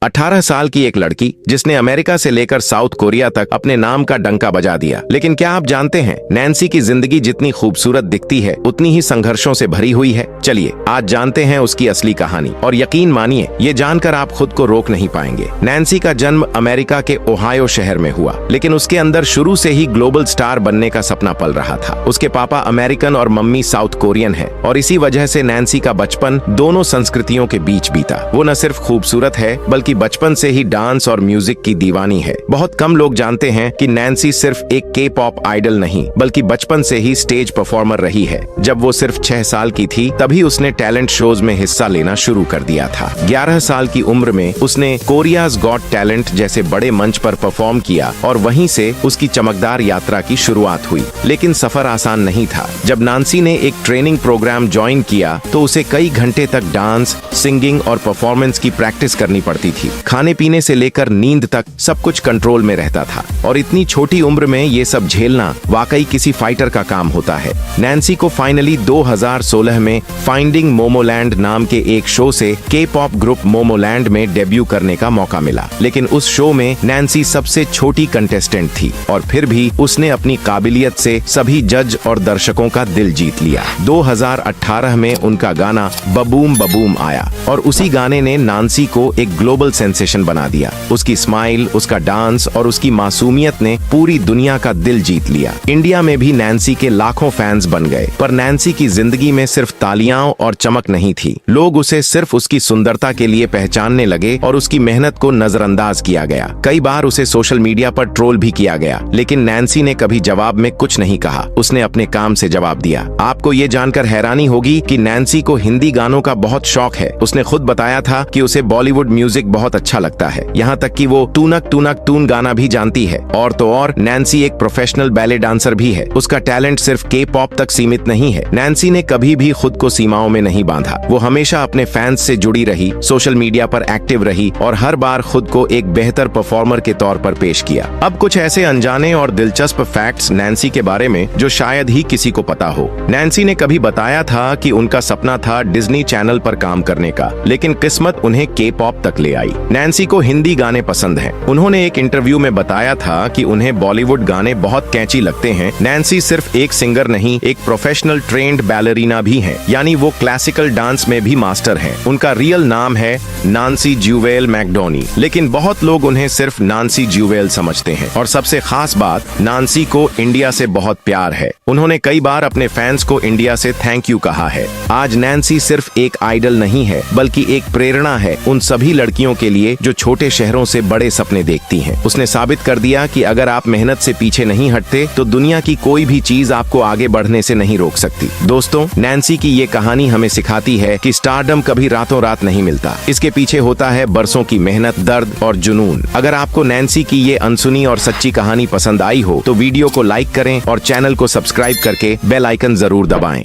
18 साल की एक लड़की जिसने अमेरिका से लेकर साउथ कोरिया तक अपने नाम का डंका बजा दिया। लेकिन क्या आप जानते हैं, नैन्सी की जिंदगी जितनी खूबसूरत दिखती है उतनी ही संघर्षों से भरी हुई है। चलिए आज जानते हैं उसकी असली कहानी, और यकीन मानिए ये जानकर आप खुद को रोक नहीं पाएंगे। नैन्सी का जन्म अमेरिका के ओहायो शहर में हुआ, लेकिन उसके अंदर शुरू से ही ग्लोबल स्टार बनने का सपना पल रहा था। उसके पापा अमेरिकन और मम्मी साउथ कोरियन है, और इसी वजह से नैन्सी का बचपन दोनों संस्कृतियों के बीच बीता। वो न सिर्फ खूबसूरत है बल्कि बचपन से ही डांस और म्यूजिक की दीवानी है। बहुत कम लोग जानते हैं कि नैन्सी सिर्फ एक के पॉप आइडल नहीं बल्कि बचपन से ही स्टेज परफॉर्मर रही है। जब वो सिर्फ 6 साल की थी तभी उसने टैलेंट शोज में हिस्सा लेना शुरू कर दिया था। 11 साल की उम्र में उसने कोरियाज गॉट टैलेंट जैसे बड़े मंच पर परफॉर्म किया, और वहीं से उसकी चमकदार यात्रा की शुरुआत हुई। लेकिन सफर आसान नहीं था। जब नैन्सी ने एक ट्रेनिंग प्रोग्राम ज्वाइन किया तो उसे कई घंटे तक डांस, सिंगिंग और परफॉर्मेंस की प्रैक्टिस करनी पड़ती थी। खाने पीने से लेकर नींद तक सब कुछ कंट्रोल में रहता था, और इतनी छोटी उम्र में ये सब झेलना वाकई किसी फाइटर का काम होता है। नैन्सी को फाइनली 2016 में फाइंडिंग मोमोलैंड नाम के एक शो से के पॉप ग्रुप मोमोलैंड में डेब्यू करने का मौका मिला। लेकिन उस शो में नैन्सी सबसे छोटी कंटेस्टेंट थी, और फिर भी उसने अपनी काबिलियत से सभी जज और दर्शकों का दिल जीत लिया। 2018 में उनका गाना बबूम बबूम आया, और उसी गाने ने नैन्सी को एक ग्लोबल सेंसेशन बना दिया। उसकी स्माइल, उसका डांस और उसकी मासूमियत ने पूरी दुनिया का दिल जीत लिया। इंडिया में भी नैन्सी के लाखों फैंस बन गए, पर नैन्सी की जिंदगी में सिर्फ तालियां और चमक नहीं थी। लोग उसे सिर्फ उसकी सुंदरता के लिए पहचानने लगे, और उसकी मेहनत को नजरअंदाज किया गया। कई बार उसे सोशल मीडिया पर ट्रोल भी किया गया, लेकिन नैन्सी ने कभी जवाब में कुछ नहीं कहा। उसने अपने काम से जवाब दिया। आपको ये जानकर हैरानी होगी कि नैन्सी को हिंदी गानों का बहुत शौक है। उसने खुद बताया था कि उसे बॉलीवुड म्यूजिक बहुत अच्छा लगता है, यहाँ तक कि वो टूनक टूनक टून गाना भी जानती है। और तो और नैन्सी एक प्रोफेशनल बैले डांसर भी है। उसका टैलेंट सिर्फ के पॉप तक सीमित नहीं है। नैन्सी ने कभी भी खुद को सीमाओं में नहीं बांधा। वो हमेशा अपने फैंस से जुड़ी रही, सोशल मीडिया पर एक्टिव रही, और हर बार खुद को एक बेहतर परफॉर्मर के तौर पर पेश किया। अब कुछ ऐसे अनजाने और दिलचस्प फैक्ट्स नैन्सी के बारे में जो शायद ही किसी को पता हो। नैन्सी ने कभी बताया था कि उनका सपना था डिज्नी चैनल पर काम करने का, लेकिन किस्मत उन्हें के पॉप तक ले आई। नैन्सी को हिंदी गाने पसंद हैं। उन्होंने एक इंटरव्यू में बताया था कि उन्हें बॉलीवुड गाने बहुत कैची लगते हैं। नैन्सी सिर्फ एक सिंगर नहीं, एक प्रोफेशनल ट्रेंड बैलरीना भी हैं, यानी वो क्लासिकल डांस में भी मास्टर हैं। उनका रियल नाम है नैन्सी ज्यूवेल मैकडोनी, लेकिन बहुत लोग उन्हें सिर्फ नैन्सी ज्यूवेल समझते हैं। और सबसे खास बात, नैन्सी को इंडिया से बहुत प्यार है। उन्होंने कई बार अपने फैंस को इंडिया से थैंक यू कहा है। आज नैन्सी सिर्फ एक आइडल नहीं है बल्कि एक प्रेरणा है उन सभी लड़कियों के लिए जो छोटे शहरों से बड़े सपने देखती हैं। उसने साबित कर दिया कि अगर आप मेहनत से पीछे नहीं हटते तो दुनिया की कोई भी चीज आपको आगे बढ़ने से नहीं रोक सकती। दोस्तों, नैन्सी की ये कहानी हमें सिखाती है कि स्टारडम कभी रातों रात नहीं मिलता। इसके पीछे होता है बरसों की मेहनत, दर्द और जुनून। अगर आपको नैन्सी की ये अनसुनी और सच्ची कहानी पसंद आई हो तो वीडियो को लाइक करें और चैनल को सब्सक्राइब करके बेल आइकन जरूर दबाएं।